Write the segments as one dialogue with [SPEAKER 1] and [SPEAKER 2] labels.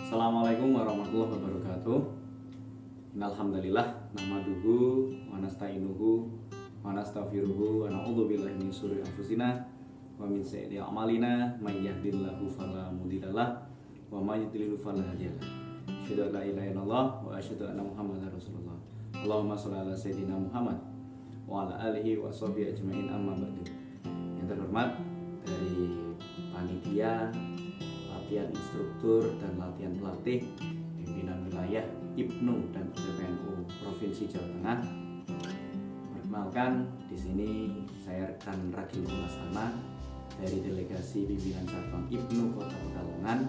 [SPEAKER 1] Assalamualaikum warahmatullahi wabarakatuh. Innalhamdalillah nahmaduhu wa nasta'inuhu wa nastaghfiruhu wa na'udzu billahi min syururi anfusina wa min sayyiati a'malina may yahdihillahu fala mudhillalah wa may yudlil fala hadiyalah. Asyhadu an la ilaha illallah wa asyhadu anna Muhammadar Rasulullah. Allahumma shalli ala sayyidina Muhammad wa ala alihi wa sahbihi ajmain, amma ba'du. Yang terhormat dari panitia latihan instruktur dan latihan pelatih pimpinan wilayah IPNU dan PPNU Provinsi Jawa Tengah. Perkenalkan, di sini saya rekan Ragil Mulasana dari delegasi pimpinan cabang IPNU Kota Pekalongan.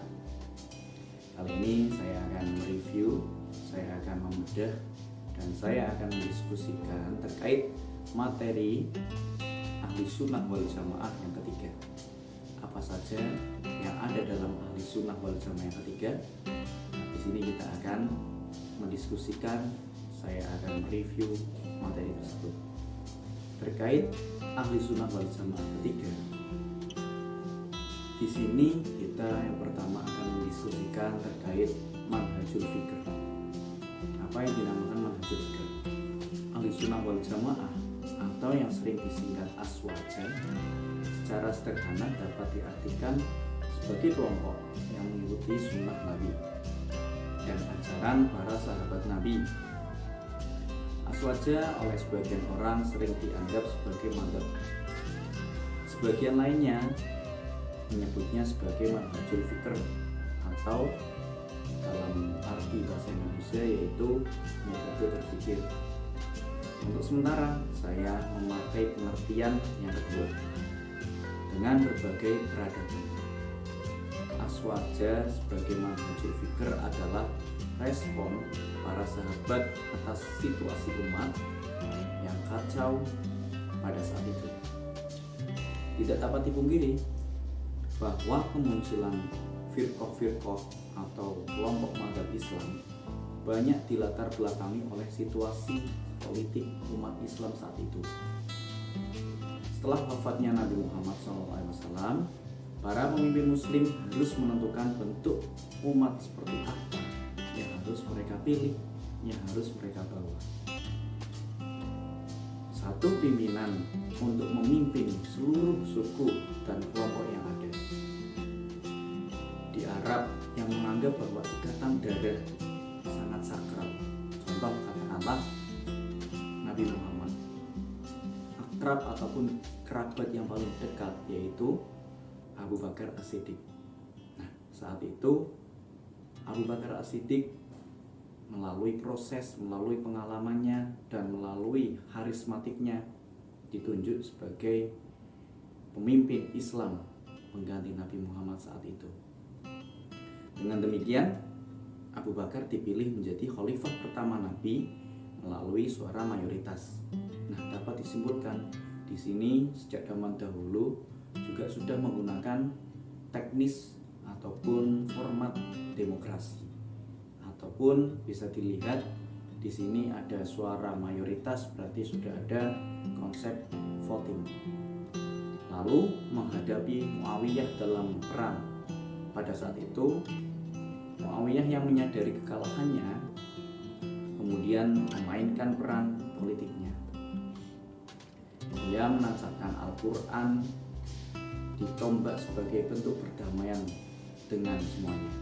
[SPEAKER 1] Kali ini saya akan mereview, saya akan membedah, dan saya akan mendiskusikan terkait materi Ahli Sunnah wal Jamaah yang ketiga. Apa saja yang ada dalam Ahli Sunnah wal Jamaah yang ketiga? Di sini kita akan mendiskusikan, saya akan mereview materi tersebut. Terkait Ahli Sunnah wal Jamaah ketiga, di sini kita yang pertama akan mendiskusikan terkait manhajul fikr. Apa yang dinamakan manhajul fikr? Ahli Sunnah wal Jamaah atau yang sering disingkat Aswaja secara sederhana dapat diartikan sebagai kelompok yang mengikuti sunnah Nabi dan ajaran para sahabat Nabi. Aswaja oleh sebagian orang sering dianggap sebagai madzhab. Sebagian lainnya menyebutnya sebagai manhajul fikr atau dalam arti bahasa Indonesia yaitu metode berpikir. Untuk sementara saya memakai pengertian yang kedua dengan berbagai peradaban. Aswaja sebagai manhajul fikr adalah respon para sahabat atas situasi umat yang kacau pada saat itu. Tidak dapat dipungkiri bahwa kemunculan firqah-firqah atau kelompok mazhab Islam banyak dilatar belakangi oleh situasi politik umat Islam saat itu. Setelah wafatnya Nabi Muhammad SAW, para pemimpin Muslim harus menentukan bentuk umat seperti apa yang harus mereka pilih, yang harus mereka bawa. Satu pimpinan untuk memimpin seluruh suku dan kelompok yang ada. Di Arab yang menganggap bahwa ikatan darah sangat sakral. Contoh katakanlah Nabi Muhammad, akrab ataupun kerabat yang paling dekat yaitu Abu Bakar As-Siddiq. Nah, saat itu Abu Bakar As-Siddiq melalui proses, melalui pengalamannya dan melalui harismatiknya ditunjuk sebagai pemimpin Islam pengganti Nabi Muhammad saat itu. Dengan demikian, Abu Bakar dipilih menjadi khalifah pertama Nabi melalui suara mayoritas. Nah, dapat disimpulkan di sini sejak zaman dahulu juga sudah menggunakan teknis ataupun format demokrasi, ataupun bisa dilihat di sini ada suara mayoritas, berarti sudah ada konsep voting. Lalu menghadapi Muawiyah dalam perang pada saat itu, Muawiyah yang menyadari kekalahannya kemudian memainkan peran politiknya. Dia menancapkan Al-Quran ditombak sebagai bentuk perdamaian dengan semuanya.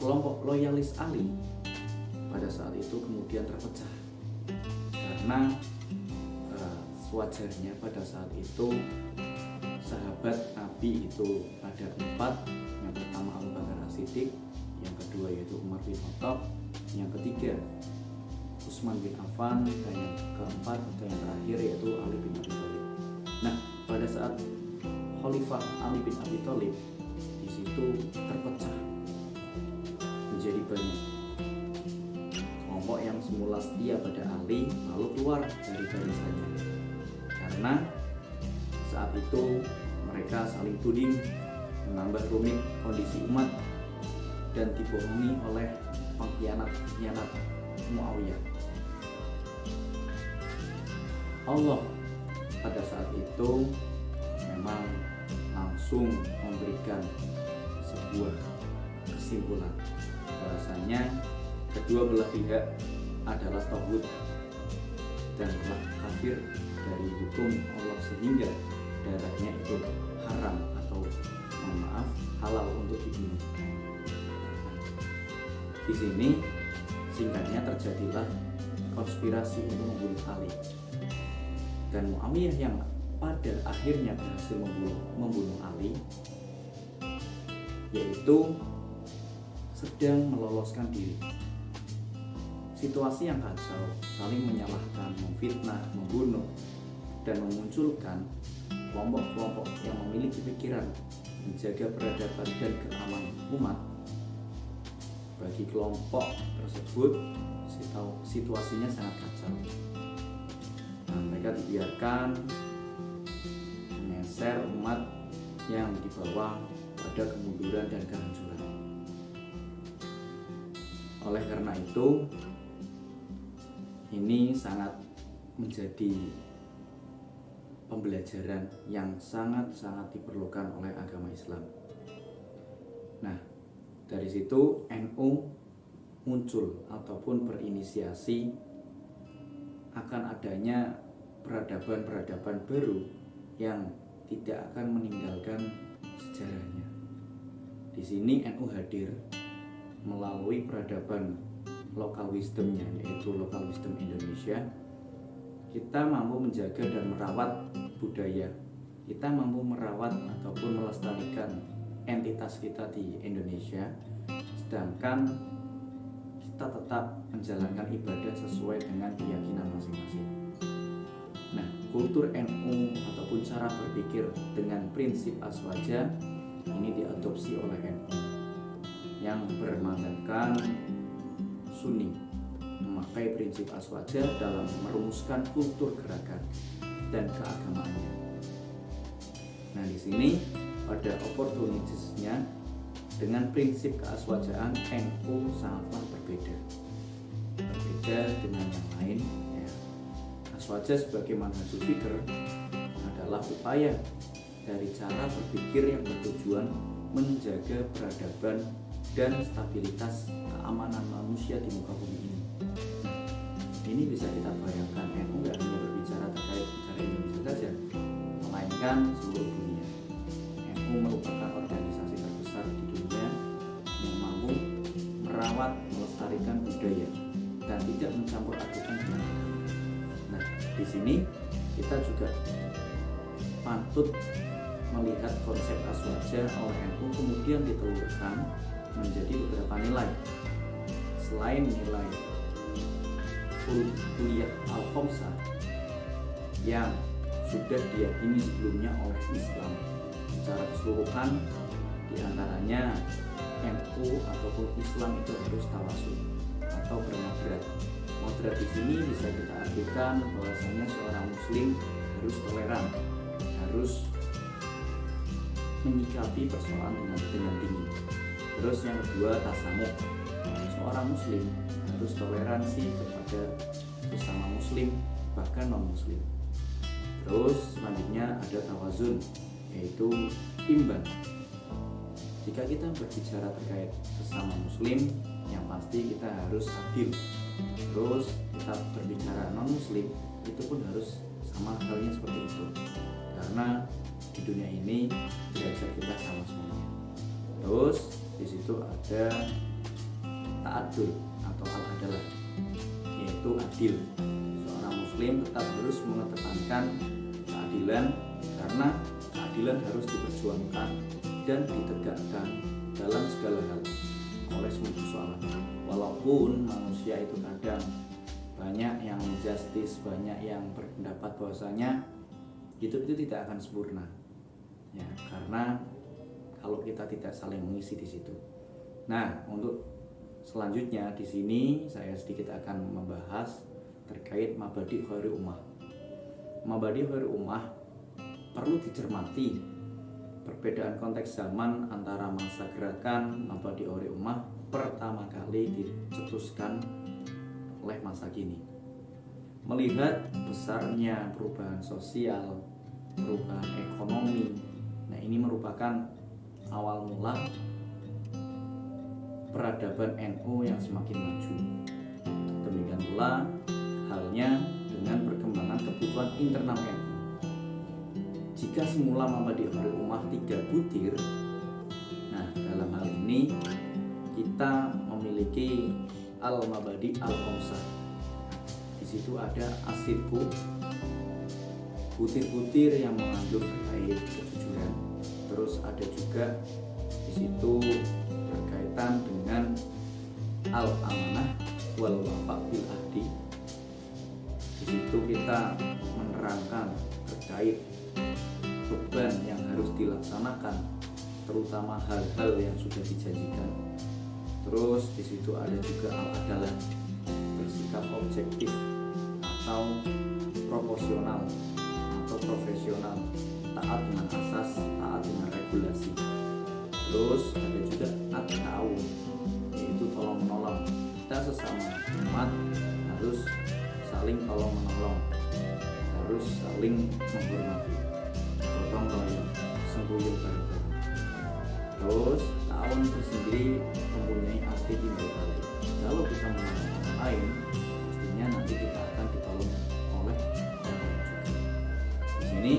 [SPEAKER 1] Kelompok loyalis Ali pada saat itu kemudian terpecah karena sewajarnya pada saat itu sahabat Nabi itu ada 4. Yang pertama Abu Bakar As-Siddiq, yang kedua yaitu Umar bin Khattab, yang ketiga Utsman bin Affan, dan yang keempat atau yang terakhir yaitu Ali bin Abi Thalib. Nah, pada saat Khalifah Ali bin Abi Thalib di situ terpecah menjadi banyak. Kelompok yang semula setia pada Ali lalu keluar dari barisannya karena saat itu mereka saling tuding menambah rumit kondisi umat dan dibohongi oleh pengkhianat Muawiyah. Allah pada saat itu memang langsung memberikan sebuah kesimpulan bahwasanya kedua belah pihak adalah tauhid dan telah kafir dari hukum Allah sehingga darahnya itu haram atau mohon maaf halal untuk dibunuh. Di sini singkatnya terjadilah konspirasi untuk membunuh Ali, dan Muawiyah yang pada akhirnya berhasil membunuh Ali, yaitu sedang meloloskan diri. Situasi yang kacau, saling menyalahkan, memfitnah, membunuh, dan memunculkan kelompok-kelompok yang memiliki pikiran menjaga peradaban dan keamanan umat. Bagi kelompok tersebut, situasinya sangat kacau. Nah, mereka dibiarkan mengeser umat yang dibawa pada kemunduran dan kehancuran. Oleh karena itu, ini sangat menjadi pembelajaran yang sangat-sangat diperlukan oleh agama Islam. Nah, dari situ NU muncul ataupun berinisiasi akan adanya peradaban-peradaban baru yang tidak akan meninggalkan sejarahnya. Di sini NU hadir melalui peradaban local wisdomnya, yaitu local wisdom Indonesia. Kita mampu menjaga dan merawat budaya, kita mampu merawat ataupun melestarikan entitas kita di Indonesia, sedangkan kita tetap menjalankan ibadah sesuai dengan keyakinan masing-masing. Nah, kultur NU ataupun cara berpikir dengan prinsip aswaja ini diadopsi oleh NU yang bermandatkan Sunni memakai prinsip aswaja dalam merumuskan kultur gerakan dan keagamaannya. Nah, di sini pada oportunistisnya dengan prinsip keaswajaan NU sangatlah berbeda dengan yang lain ya. Aswaja sebagai manhajul fikr adalah upaya dari cara berpikir yang bertujuan menjaga peradaban dan stabilitas keamanan manusia di muka bumi ini. Ini bisa kita bayangkan, NU tidak hanya berbicara terkait negara Indonesia saja, melainkan seluruh dunia. NU merupakan organisasi terbesar di dunia yang mampu merawat, melestarikan budaya dan tidak mencampur adukan dengan agama. Nah, di sini kita juga patut melihat konsep aswaja oleh NU kemudian ditelurkan menjadi beberapa nilai. Selain nilai kuliah al-khamsah yang sudah diyakini sebelumnya oleh Islam secara keseluruhan, diantaranya NU ataupun Islam itu harus tawasul atau bermodrat. Modrat di sini bisa kita artikan bahwasanya seorang muslim harus toleran, harus menyikapi persoalan dengan dingin. Terus yang kedua, tasamuh. Seorang muslim harus toleransi kepada sesama muslim, bahkan non muslim. Terus selanjutnya ada tawazun, yaitu imbang. Jika kita berbicara terkait sesama muslim, yang pasti kita harus adil. Terus kita berbicara non muslim, itu pun harus sama halnya seperti itu, karena di dunia ini derajat kita sama semuanya. Terus di situ ada ta'adul atau al-adalah, yaitu adil. Seorang muslim tetap harus mengedepankan keadilan, karena keadilan harus diperjuangkan dan ditegakkan dalam segala hal oleh semua persoalan. Walaupun manusia itu kadang banyak yang injustice, banyak yang berpendapat bahwasanya hidup itu tidak akan sempurna, ya, karena kalau kita tidak saling mengisi di situ. Nah, untuk selanjutnya di sini saya sedikit akan membahas terkait mabadi khairul ummah. Mabadi khairul ummah perlu dicermati perbedaan konteks zaman antara masa gerakan mabadi khairul ummah pertama kali dicetuskan oleh masa kini. Melihat besarnya perubahan sosial, perubahan ekonomi, nah ini merupakan awal mula peradaban NU yang semakin maju. Demikian pula halnya dengan perkembangan kebutuhan internal NU. Jika semula Muhammadiyah Horil Ummah 3 butir, nah dalam hal ini kita memiliki al-mabadi al-khamsah. Di situ ada asirku, butir-butir yang mengandung terkait kejujuran. Terus ada juga di situ berkaitan dengan al-amanah wal wafa bil ahdi. Di situ kita menerangkan terkait beban yang harus dilaksanakan, terutama hal-hal yang sudah dijanjikan. Terus di situ ada juga al-adalah, bersikap objektif atau proporsional atau profesional, taat dengan asas, taat dengan regulasi. Terus ada juga at-ta'awun, yaitu tolong menolong. Kita sesama umat harus saling tolong menolong, harus saling menghormati, gotong royong, sembuyung bareng-bareng. Terus ta'awun itu sendiri mempunyai arti timbal balik. Kalau kita menolong orang lain, pastinya nanti kita akan ditolong oleh orang lain juga. Di sini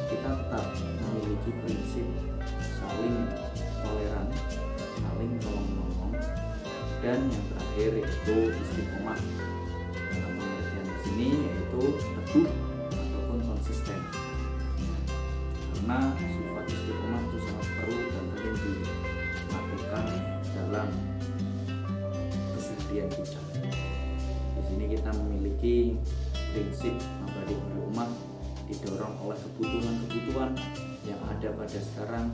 [SPEAKER 1] kita tetap memiliki prinsip saling toleran, saling tolong menolong, dan yang terakhir yaitu istiqomah. Dalam pengertian di sini yaitu teguh ataupun konsisten. Karena sifat istiqomah itu sangat perlu dan penting dilakukan dalam keseharian kita. Di sini kita memiliki prinsip Muhammadiyah Horil Ummah didorong oleh kebutuhan-kebutuhan yang ada pada sekarang,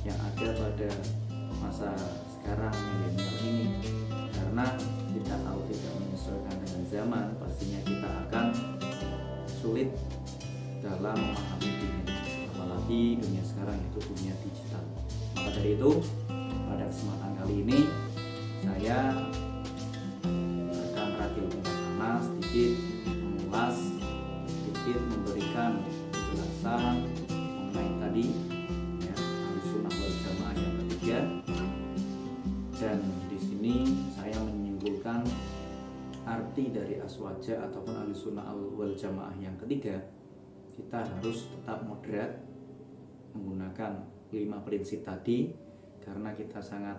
[SPEAKER 1] yang ada pada masa sekarang milenial ini. Karena kita kalau tidak menyesuaikan dengan zaman, pastinya kita akan sulit dalam memahami dunia, apalagi dunia sekarang itu dunia digital. Maka dari itu, pada kesempatan kali ini saya akan Radil Pungkasana sedikit mengulas, sedikit memberikan penjelasan mengenai tadi ya, Ahlussunnah wal Jamaah yang ketiga. Dan di sini saya menyimpulkan arti dari aswaja ataupun Ahlussunnah wal Jamaah yang ketiga. Kita harus tetap moderat menggunakan 5 prinsip tadi, karena kita sangat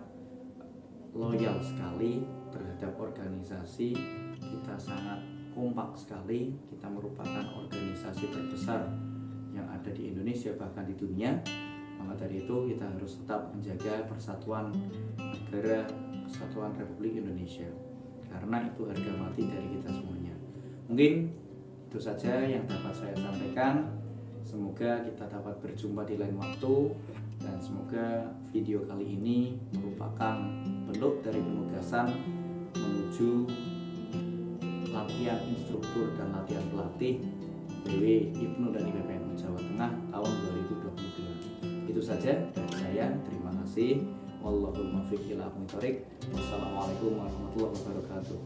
[SPEAKER 1] loyal sekali terhadap organisasi, kita sangat kompak sekali, kita merupakan organisasi terbesar yang ada di Indonesia bahkan di dunia. Maka dari itu kita harus tetap menjaga persatuan negara, kesatuan Republik Indonesia, karena itu harga mati dari kita semuanya. Mungkin itu saja yang dapat saya sampaikan. Semoga kita dapat berjumpa di lain waktu, dan semoga video kali ini merupakan bentuk dari penugasan menuju latihan instruktur dan latihan pelatih BW Ibnu dan IPPNU Jawa Tengah tahun 2022. Itu saja dari saya. Terima kasih. Wallahul muwaffiq ila aqwamit thoriq. Wassalamualaikum warahmatullahi wabarakatuh.